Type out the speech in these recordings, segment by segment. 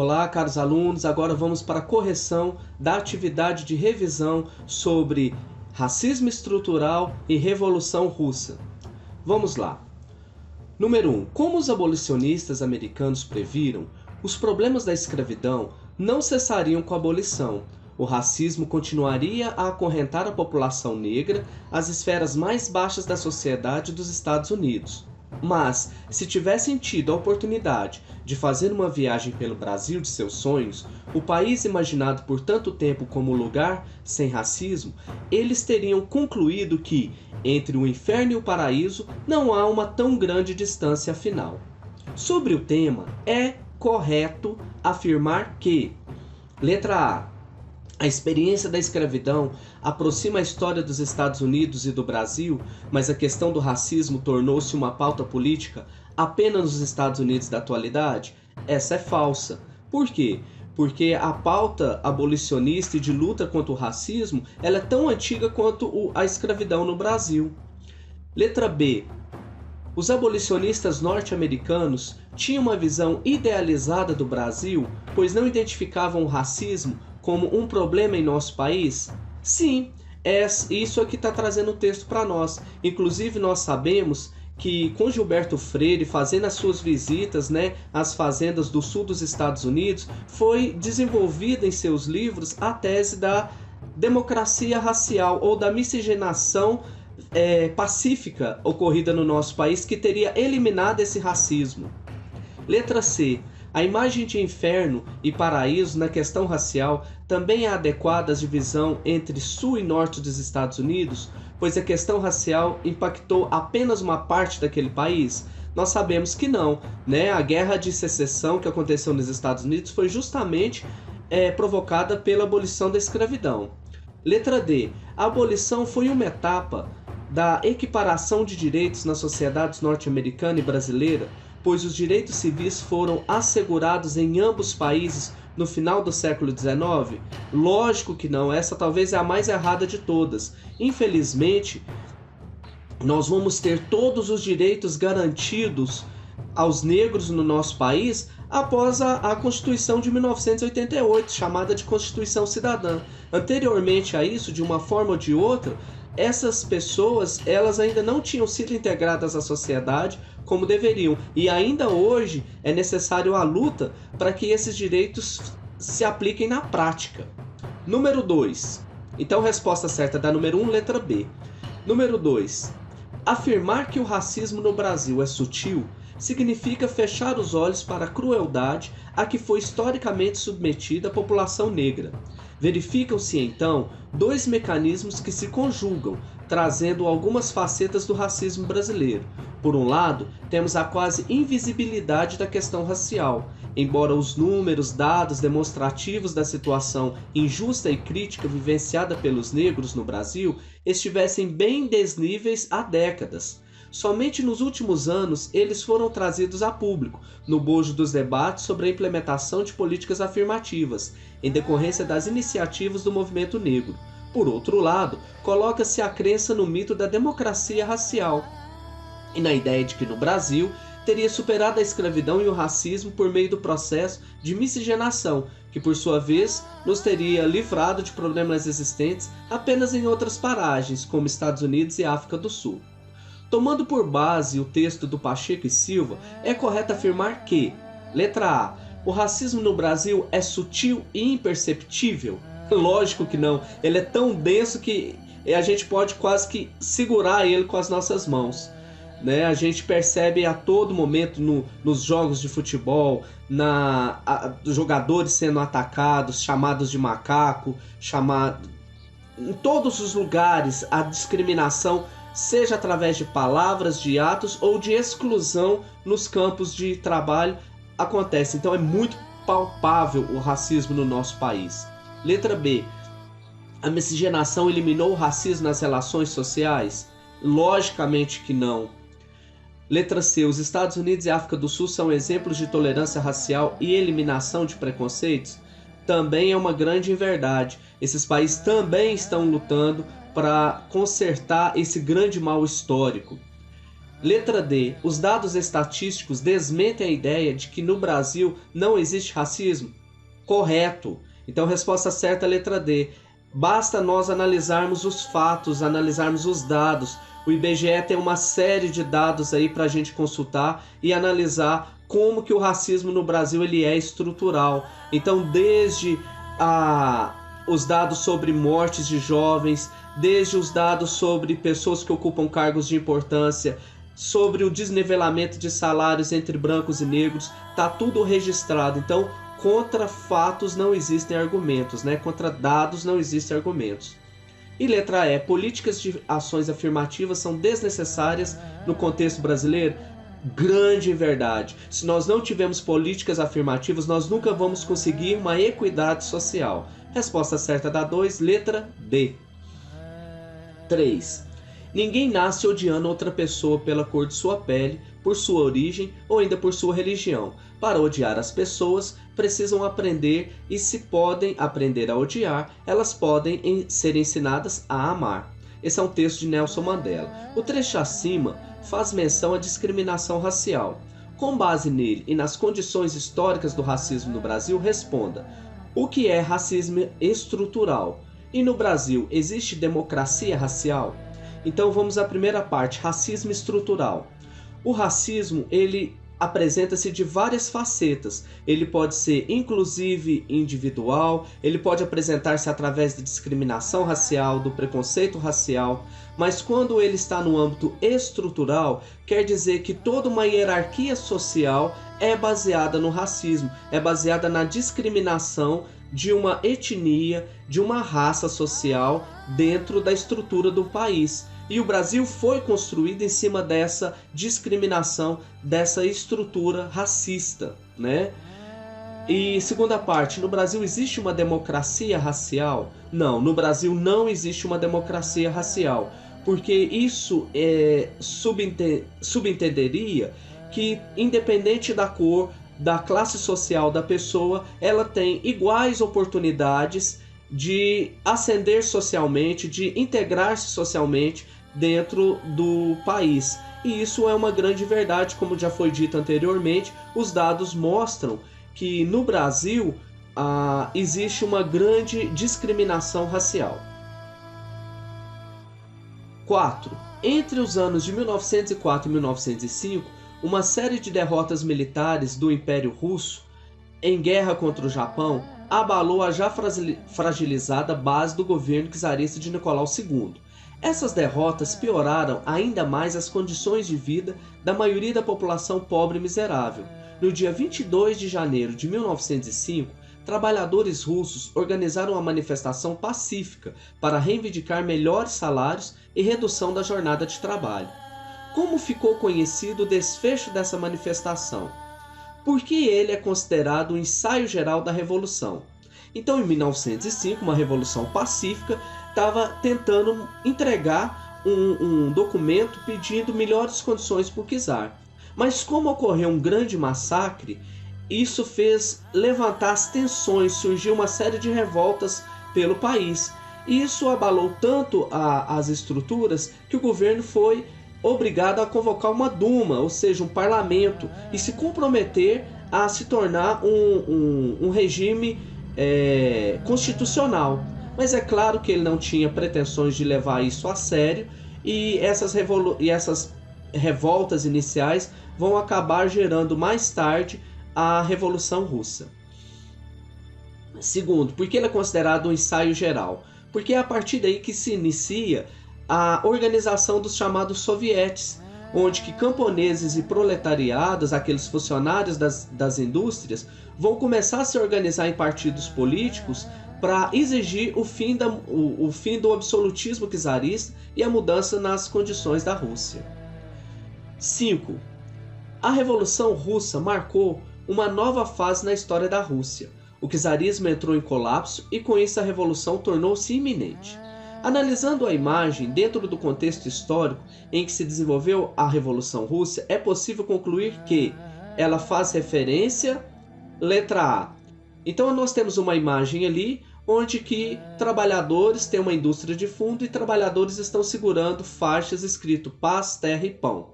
Olá, caros alunos. Agora vamos para a correção da atividade de revisão sobre racismo estrutural e Revolução Russa. Vamos lá. Número 1. Como os abolicionistas americanos previram, os problemas da escravidão não cessariam com a abolição. O racismo continuaria a acorrentar a população negra às esferas mais baixas da sociedade dos Estados Unidos. Mas, se tivessem tido a oportunidade de fazer uma viagem pelo Brasil de seus sonhos, o país imaginado por tanto tempo como lugar sem racismo, eles teriam concluído que, entre o inferno e o paraíso, não há uma tão grande distância afinal. Sobre o tema, é correto afirmar que, letra A experiência da escravidão aproxima a história dos Estados Unidos e do Brasil, mas a questão do racismo tornou-se uma pauta política apenas nos Estados Unidos da atualidade? Essa é falsa. Por quê? Porque a pauta abolicionista e de luta contra o racismo ela é tão antiga quanto a escravidão no Brasil. Letra B. Os abolicionistas norte-americanos tinham uma visão idealizada do Brasil, pois não identificavam o racismo como um problema em nosso país? Sim, isso aqui está trazendo o texto para nós. Inclusive, nós sabemos que com Gilberto Freire fazendo as suas visitas, às fazendas do sul dos Estados Unidos, foi desenvolvida em seus livros a tese da democracia racial ou da miscigenação pacífica ocorrida no nosso país, que teria eliminado esse racismo. Letra C. A imagem de inferno e paraíso na questão racial também é adequada à divisão entre sul e norte dos Estados Unidos, pois a questão racial impactou apenas uma parte daquele país? Nós sabemos que não, A guerra de secessão que aconteceu nos Estados Unidos foi justamente provocada pela abolição da escravidão. Letra D. A abolição foi uma etapa da equiparação de direitos nas sociedades norte-americana e brasileira, pois os direitos civis foram assegurados em ambos países no final do século XIX? Lógico que não, essa talvez é a mais errada de todas. Infelizmente, nós vamos ter todos os direitos garantidos aos negros no nosso país após a Constituição de 1988, chamada de Constituição Cidadã. Anteriormente a isso, de uma forma ou de outra, essas pessoas elas ainda não tinham sido integradas à sociedade como deveriam. E ainda hoje é necessário a luta para que esses direitos se apliquem na prática. Número 2. Então, resposta certa da número 1, letra B. Número 2. Afirmar que o racismo no Brasil é sutil significa fechar os olhos para a crueldade a que foi historicamente submetida a população negra. Verificam-se, então, dois mecanismos que se conjugam, trazendo algumas facetas do racismo brasileiro. Por um lado, temos a quase invisibilidade da questão racial. Embora os números, dados demonstrativos da situação injusta e crítica vivenciada pelos negros no Brasil estivessem bem desníveis há décadas. Somente nos últimos anos eles foram trazidos a público, no bojo dos debates sobre a implementação de políticas afirmativas, em decorrência das iniciativas do movimento negro. Por outro lado, coloca-se a crença no mito da democracia racial e na ideia de que no Brasil teria superado a escravidão e o racismo por meio do processo de miscigenação, que por sua vez nos teria livrado de problemas existentes apenas em outras paragens, como Estados Unidos e África do Sul. Tomando por base o texto do Pacheco e Silva, é correto afirmar que, letra A, o racismo no Brasil é sutil e imperceptível? Lógico que não, ele é tão denso que a gente pode quase que segurar ele com as nossas mãos. A gente percebe a todo momento nos jogos de futebol, jogadores sendo atacados, chamados de macaco, em todos os lugares a discriminação, seja através de palavras, de atos ou de exclusão nos campos de trabalho, acontece. Então é muito palpável o racismo no nosso país. Letra B. A miscigenação eliminou o racismo nas relações sociais? Logicamente que não. Letra C. Os Estados Unidos e a África do Sul são exemplos de tolerância racial e eliminação de preconceitos? Também é uma grande inverdade. Esses países também estão lutando para consertar esse grande mal histórico. Letra D. Os dados estatísticos desmentem a ideia de que no Brasil não existe racismo? Correto. Então, resposta certa é a letra D. Basta nós analisarmos os fatos, analisarmos os dados. O IBGE tem uma série de dados aí para a gente consultar e analisar como que o racismo no Brasil ele é estrutural. Então, desde os dados sobre mortes de jovens, desde os dados sobre pessoas que ocupam cargos de importância, sobre o desnivelamento de salários entre brancos e negros, tá tudo registrado. Então, contra fatos não existem argumentos, né? Contra dados não existem argumentos. E letra E, políticas de ações afirmativas são desnecessárias no contexto brasileiro? Grande verdade. Se nós não tivermos políticas afirmativas, nós nunca vamos conseguir uma equidade social. Resposta certa da 2, letra D. 3. Ninguém nasce odiando outra pessoa pela cor de sua pele, por sua origem ou ainda por sua religião. Para odiar as pessoas, precisam aprender, e se podem aprender a odiar, elas podem ser ensinadas a amar. Esse é um texto de Nelson Mandela. O trecho acima faz menção à discriminação racial. Com base nele e nas condições históricas do racismo no Brasil, responda: o que é racismo estrutural? E no Brasil, existe democracia racial? Então vamos à primeira parte, racismo estrutural. O racismo, ele apresenta-se de várias facetas. Ele pode ser inclusive individual, ele pode apresentar-se através da discriminação racial, do preconceito racial, mas quando ele está no âmbito estrutural, quer dizer que toda uma hierarquia social é baseada no racismo, é baseada na discriminação de uma etnia, de uma raça social dentro da estrutura do país. E o Brasil foi construído em cima dessa discriminação, dessa estrutura racista, né? E segunda parte, no Brasil existe uma democracia racial? Não, no Brasil não existe uma democracia racial, porque isso subentenderia que, independente da cor, da classe social da pessoa, ela tem iguais oportunidades de ascender socialmente, de integrar-se socialmente dentro do país. E isso é uma grande verdade, como já foi dito anteriormente. Os dados mostram que no Brasil existe uma grande discriminação racial. 4. Entre os anos de 1904 e 1905, uma série de derrotas militares do Império Russo em guerra contra o Japão abalou a já fragilizada base do governo czarista de Nicolau II. Essas derrotas pioraram ainda mais as condições de vida da maioria da população pobre e miserável. No dia 22 de janeiro de 1905, trabalhadores russos organizaram uma manifestação pacífica para reivindicar melhores salários e redução da jornada de trabalho. Como ficou conhecido o desfecho dessa manifestação? Porque ele é considerado um ensaio geral da Revolução. Então, em 1905, uma revolução pacífica estava tentando entregar um documento pedindo melhores condições para o czar. Mas como ocorreu um grande massacre, isso fez levantar as tensões, surgiu uma série de revoltas pelo país. E isso abalou tanto as estruturas que o governo foi obrigado a convocar uma Duma, ou seja, um parlamento, e se comprometer a se tornar um regime constitucional. Mas é claro que ele não tinha pretensões de levar isso a sério, e essas revoltas iniciais vão acabar gerando mais tarde a Revolução Russa. Segundo, por que ele é considerado um ensaio geral? Porque é a partir daí que se inicia a organização dos chamados sovietes, onde que camponeses e proletariados, aqueles funcionários das indústrias, vão começar a se organizar em partidos políticos para exigir o fim do absolutismo czarista e a mudança nas condições da Rússia. 5. A Revolução Russa marcou uma nova fase na história da Rússia. O czarismo entrou em colapso e com isso a revolução tornou-se iminente. Analisando a imagem dentro do contexto histórico em que se desenvolveu a Revolução Russa, é possível concluir que ela faz referência, letra A. Então nós temos uma imagem ali onde que trabalhadores têm uma indústria de fundo e trabalhadores estão segurando faixas escrito paz, terra e pão.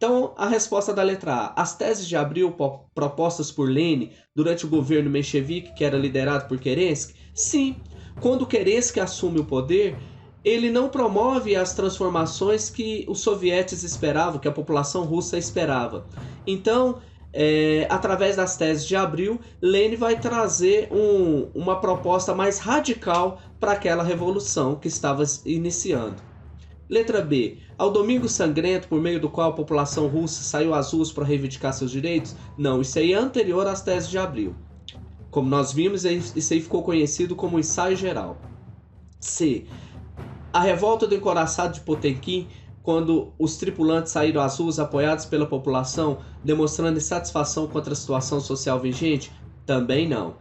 Então, a resposta da letra A. As teses de Abril propostas por Lenin durante o governo menchevique, que era liderado por Kerensky? Sim. Quando Kerensky assume o poder, ele não promove as transformações que os sovietes esperavam, que a população russa esperava. Então, através das teses de Abril, Lenin vai trazer uma proposta mais radical para aquela revolução que estava iniciando. Letra B. Ao Domingo Sangrento, por meio do qual a população russa saiu às ruas para reivindicar seus direitos? Não, isso aí é anterior às teses de Abril. Como nós vimos, isso aí ficou conhecido como ensaio geral. C. A revolta do encouraçado de Potemkin, quando os tripulantes saíram às ruas apoiados pela população, demonstrando insatisfação contra a situação social vigente? Também não.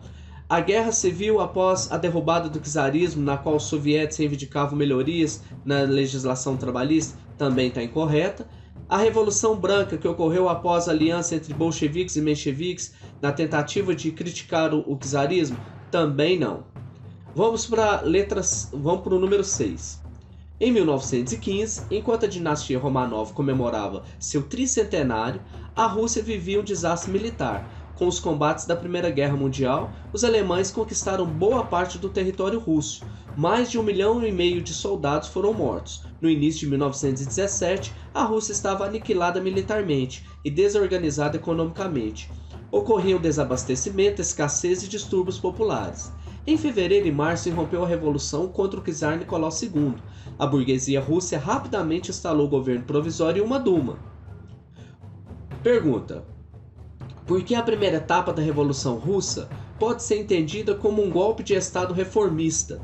A guerra civil após a derrubada do czarismo, na qual os sovietes reivindicavam melhorias na legislação trabalhista? Também está incorreta. A Revolução Branca, que ocorreu após a aliança entre bolcheviques e mencheviques, na tentativa de criticar o czarismo? Também não. Vamos para o número 6. Em 1915, enquanto a dinastia Romanov comemorava seu tricentenário, a Rússia vivia um desastre militar. Com os combates da Primeira Guerra Mundial, os alemães conquistaram boa parte do território russo. Mais de 1,5 milhão de soldados foram mortos. No início de 1917, a Rússia estava aniquilada militarmente e desorganizada economicamente. Ocorriam desabastecimento, escassez e distúrbios populares. Em fevereiro e março irrompeu a revolução contra o czar Nicolau II. A burguesia russa rapidamente instalou o governo provisório e uma Duma. Pergunta: por que a primeira etapa da Revolução Russa pode ser entendida como um golpe de Estado reformista?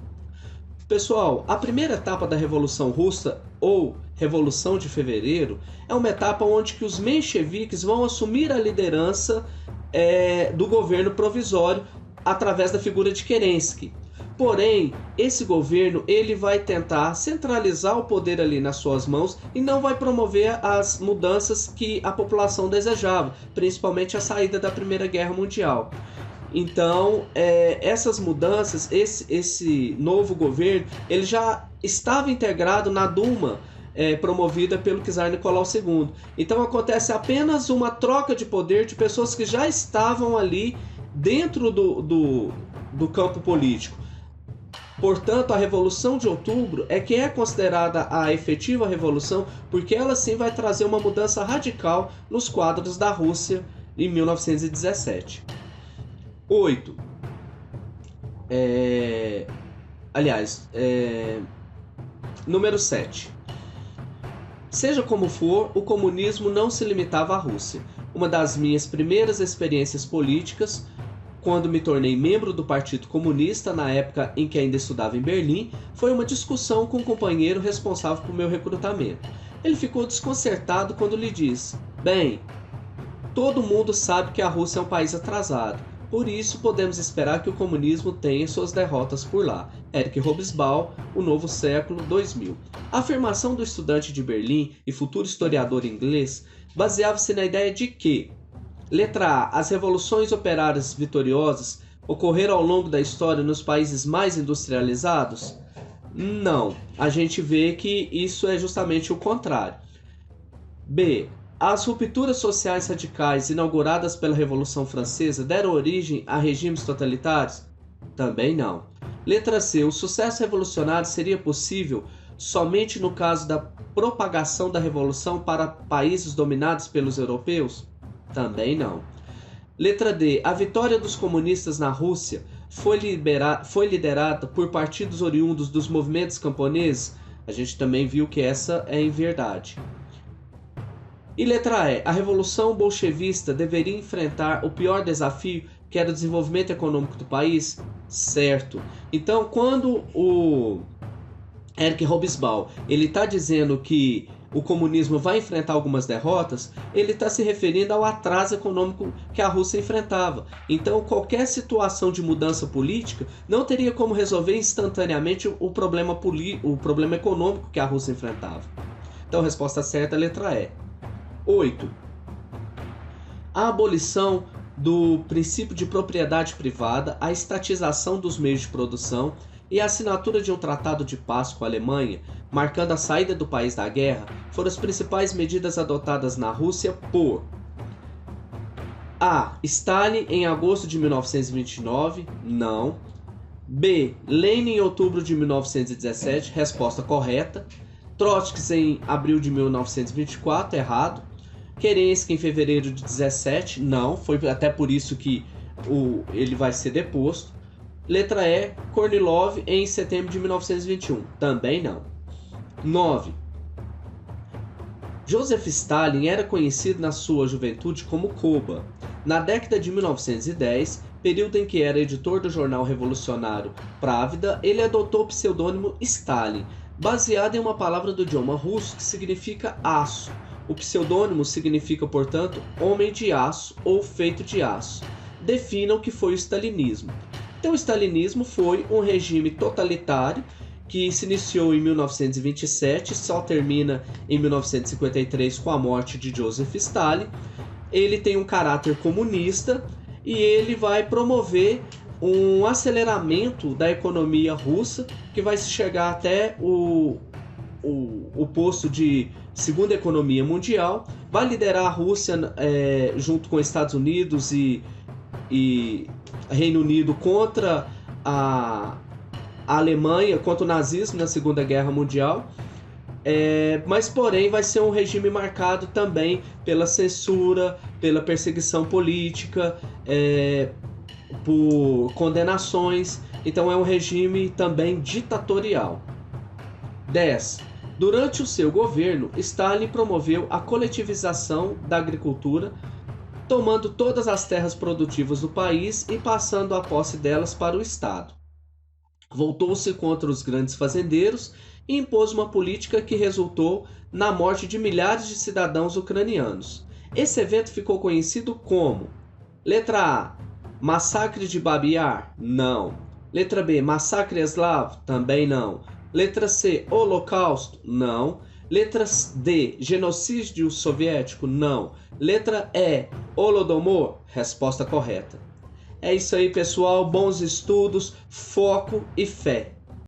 Pessoal, a primeira etapa da Revolução Russa, ou Revolução de Fevereiro, é uma etapa onde que os mencheviques vão assumir a liderança do governo provisório através da figura de Kerensky. Porém, esse governo ele vai tentar centralizar o poder ali nas suas mãos e não vai promover as mudanças que a população desejava, principalmente a saída da Primeira Guerra Mundial. Então, essas mudanças, esse novo governo, ele já estava integrado na Duma, promovida pelo czar Nicolau II. Então, acontece apenas uma troca de poder de pessoas que já estavam ali dentro do campo político. Portanto, a Revolução de Outubro é que é considerada a efetiva revolução, porque ela sim vai trazer uma mudança radical nos quadros da Rússia em 1917. 8. Número 7. Seja como for, o comunismo não se limitava à Rússia. Uma das minhas primeiras experiências políticas, quando me tornei membro do Partido Comunista, na época em que ainda estudava em Berlim, foi uma discussão com um companheiro responsável por meu recrutamento. Ele ficou desconcertado quando lhe disse: bem, todo mundo sabe que a Rússia é um país atrasado, por isso podemos esperar que o comunismo tenha suas derrotas por lá. Erich Hobsbawm, O Novo Século, 2000. A afirmação do estudante de Berlim e futuro historiador inglês baseava-se na ideia de que: letra A. As revoluções operárias vitoriosas ocorreram ao longo da história nos países mais industrializados? Não, a gente vê que isso é justamente o contrário. B. As rupturas sociais radicais inauguradas pela Revolução Francesa deram origem a regimes totalitários? Também não. Letra C. O sucesso revolucionário seria possível somente no caso da propagação da Revolução para países dominados pelos europeus? Também não. Letra D. A vitória dos comunistas na Rússia foi liderada por partidos oriundos dos movimentos camponeses? A gente também viu que essa é inverdade. E letra E. A Revolução Bolchevista deveria enfrentar o pior desafio, que era o desenvolvimento econômico do país? Certo. Então, quando o Erich Hobsbawm ele está dizendo que o comunismo vai enfrentar algumas derrotas, ele está se referindo ao atraso econômico que a Rússia enfrentava. Então, qualquer situação de mudança política não teria como resolver instantaneamente o problema econômico que a Rússia enfrentava. Então, a resposta certa é a letra E. 8. A abolição do princípio de propriedade privada, a estatização dos meios de produção e a assinatura de um tratado de paz com a Alemanha, marcando a saída do país da guerra, foram as principais medidas adotadas na Rússia por A. Stalin em agosto de 1929, não. B. Lenin em outubro de 1917, resposta correta. Trotsky em abril de 1924, errado. Kerensky em fevereiro de 17, não. Foi até por isso que ele vai ser deposto. Letra E. Kornilov em setembro de 1921, também não. 9. Joseph Stalin era conhecido na sua juventude como Koba. Na década de 1910, período em que era editor do jornal revolucionário Pravda, ele adotou o pseudônimo Stalin, baseado em uma palavra do idioma russo que significa aço. O pseudônimo significa, portanto, homem de aço ou feito de aço. Defina o que foi o stalinismo. Então, o stalinismo foi um regime totalitário que se iniciou em 1927 e só termina em 1953 com a morte de Joseph Stalin. Ele tem um caráter comunista e ele vai promover um aceleramento da economia russa que vai chegar até o posto de segunda economia mundial, vai liderar a Rússia junto com Estados Unidos e Reino Unido contra a Alemanha, contra o nazismo na Segunda Guerra Mundial. Mas porém vai ser um regime marcado também pela censura, pela perseguição política, por condenações. Então é um regime também ditatorial. 10. Durante o seu governo, Stalin promoveu a coletivização da agricultura, tomando todas as terras produtivas do país e passando a posse delas para o Estado. Voltou-se contra os grandes fazendeiros e impôs uma política que resultou na morte de milhares de cidadãos ucranianos. Esse evento ficou conhecido como: letra A, Massacre de Babi Yar? Não. Letra B, Massacre Eslavo? Também não. Letra C, Holocausto? Não. Letra D, Genocídio Soviético? Não. Letra E, Holodomor? Resposta correta. É isso aí, pessoal. Bons estudos, foco e fé.